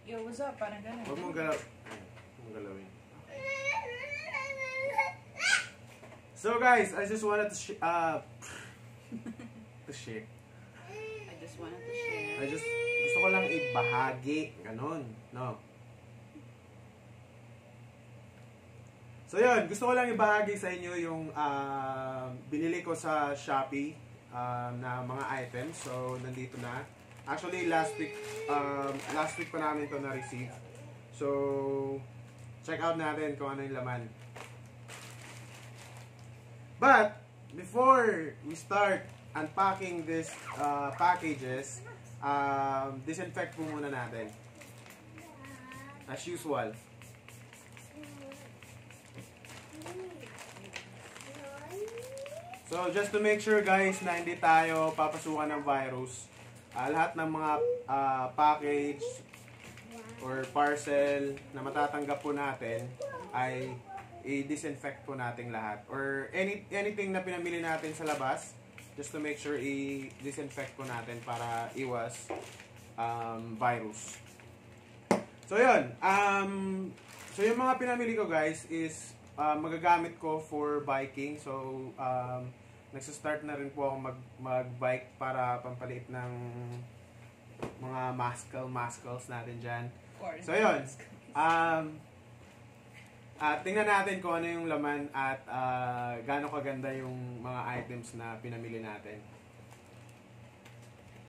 Yo, what's up? Parang ganun. Huwag mong galaw. Ay, huwag mong galawin. So guys, I just wanted to share. I just wanted to share. Gusto ko lang ibahagi. Ganon, no? So yun, gusto ko lang ibahagi sa inyo yung binili ko sa Shopee na mga items. So, nandito na. Actually, last week pa namin ito na-receive. So, check out natin kung ano yung laman. But, before we start unpacking these packages, disinfect po muna natin. As usual. So, just to make sure guys na hindi tayo papasukan ng virus, lahat ng mga package or parcel na matatanggap po natin ay i-disinfect po natin lahat. Or anything na pinamili natin sa labas, just to make sure i-disinfect po natin para iwas virus. So, yun. So, yung mga pinamili ko guys is magagamit ko for biking. So, nagsastart na rin po ako mag-bike para pampaliit ng mga muscles natin dyan. So, yun. Tingnan natin kung ano yung laman at gaano kaganda yung mga items na pinamili natin.